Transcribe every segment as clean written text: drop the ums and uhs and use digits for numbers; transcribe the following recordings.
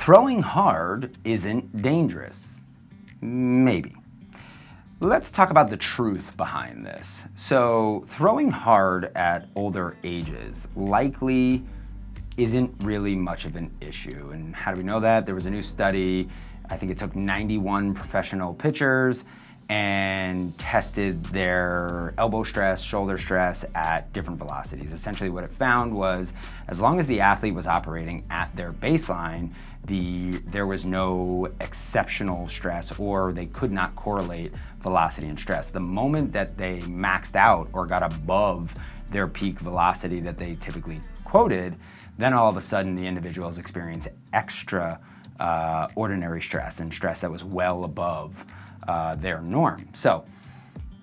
Throwing hard isn't dangerous. Maybe. Let's talk about the truth behind this. So throwing hard at older ages likely isn't really much of an issue. And how do we know that? There was a new study, I think it took 91 professional pitchers and tested their elbow stress, shoulder stress at different velocities. Essentially what it found was as long as the athlete was operating at their baseline, there was no exceptional stress, or they could not correlate velocity and stress. The moment that they maxed out or got above their peak velocity that they typically quoted, then all of a sudden the individuals experienced extra ordinary stress and stress that was well above their norm. So,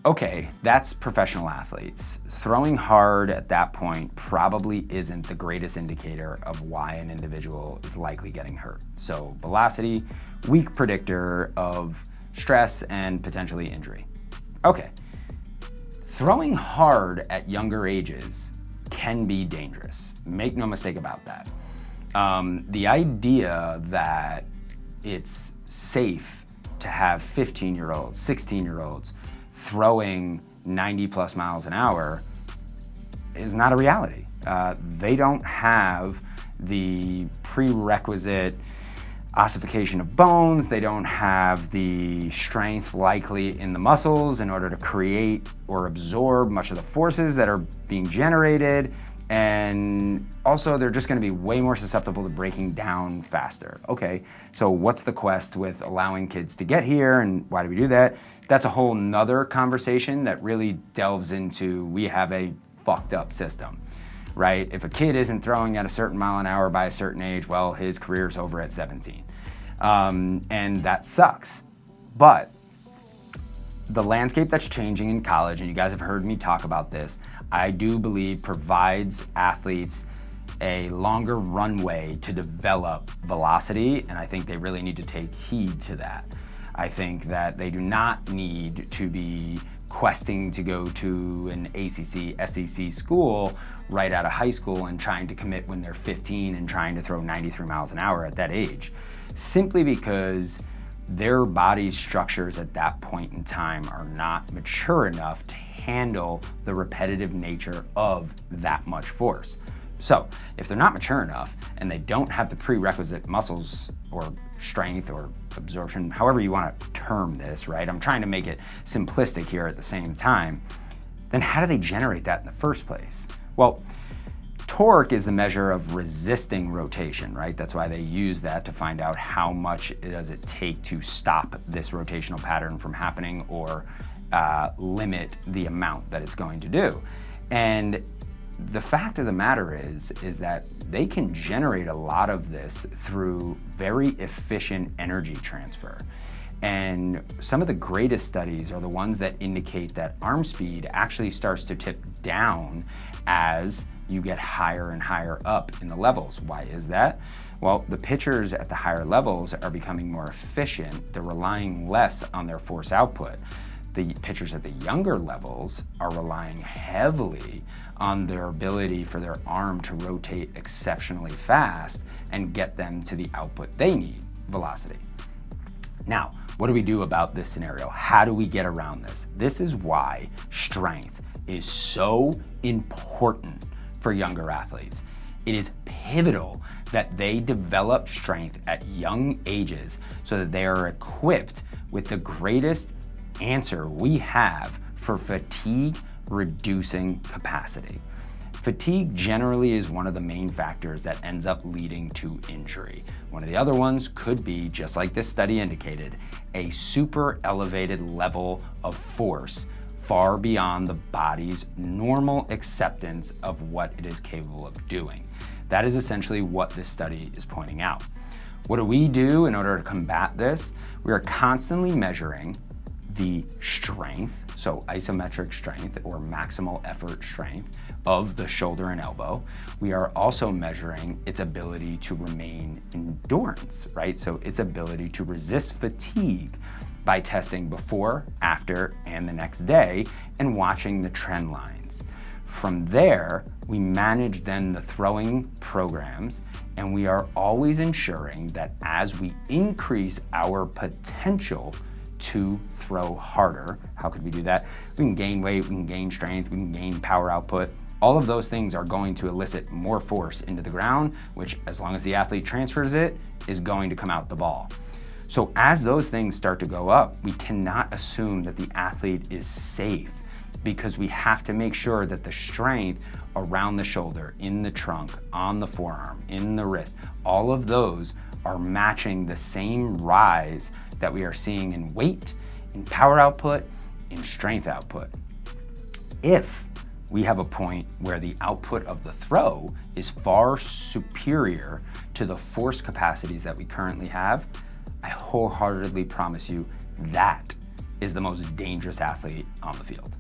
okay, that's professional athletes. Throwing hard at that point probably isn't the greatest indicator of why an individual is likely getting hurt. So velocity, weak predictor of stress and potentially injury. Okay, throwing hard at younger ages can be dangerous. Make no mistake about that. The idea that it's safe to have 15-year-olds, 16-year-olds throwing 90 plus miles an hour is not a reality. They don't have the prerequisite ossification of bones. They don't have the strength likely in the muscles in order to create or absorb much of the forces that are being generated. And also they're just going to be way more susceptible to breaking down faster. Okay, so what's the quest with allowing kids to get here, and why do we do that? That's a whole nother conversation that really delves into, we have a fucked up system, right? If a kid isn't throwing at a certain mile an hour by a certain age, well, his career's over at 17. And that sucks. But the landscape that's changing in college, and you guys have heard me talk about this, I do believe provides athletes a longer runway to develop velocity, and I think they really need to take heed to that. I think that they do not need to be questing to go to an ACC, SEC school right out of high school and trying to commit when they're 15 and trying to throw 93 miles an hour at that age, simply because their body structures at that point in time are not mature enough to handle the repetitive nature of that much force. So if they're not mature enough and they don't have the prerequisite muscles or strength or absorption, however you want to term this, right? I'm trying to make it simplistic here at the same time. Then how do they generate that in the first place? Well, torque is the measure of resisting rotation, right? That's why they use that to find out how much does it take to stop this rotational pattern from happening or limit the amount that it's going to do. And the fact of the matter is that they can generate a lot of this through very efficient energy transfer. And some of the greatest studies are the ones that indicate that arm speed actually starts to tip down as you get higher and higher up in the levels. Why is that? Well, the pitchers at the higher levels are becoming more efficient. They're relying less on their force output. The pitchers at the younger levels are relying heavily on their ability for their arm to rotate exceptionally fast and get them to the output they need, velocity. Now, what do we do about this scenario? How do we get around this? This is why strength is so important for younger athletes. It is pivotal that they develop strength at young ages so that they are equipped with the greatest answer we have for fatigue reducing capacity. Fatigue generally is one of the main factors that ends up leading to injury. One of the other ones could be, just like this study indicated, a super elevated level of force far beyond the body's normal acceptance of what it is capable of doing. That is essentially what this study is pointing out. What do we do in order to combat this? We are constantly measuring the strength, so isometric strength or maximal effort strength of the shoulder and elbow. We are also measuring its ability to remain endurance, right? So its ability to resist fatigue by testing before, after, and the next day and watching the trend lines. From there, we manage then the throwing programs And we are always ensuring that as we increase our potential to throw harder, how could we do that? We can gain weight, we can gain strength, we can gain power output. All of those things are going to elicit more force into the ground, which as long as the athlete transfers it, is going to come out the ball. So as those things start to go up, we cannot assume that the athlete is safe, because we have to make sure that the strength around the shoulder, in the trunk, on the forearm, in the wrist, all of those are matching the same rise that we are seeing in weight, in power output, in strength output. If we have a point where the output of the throw is far superior to the force capacities that we currently have, I wholeheartedly promise you that is the most dangerous athlete on the field.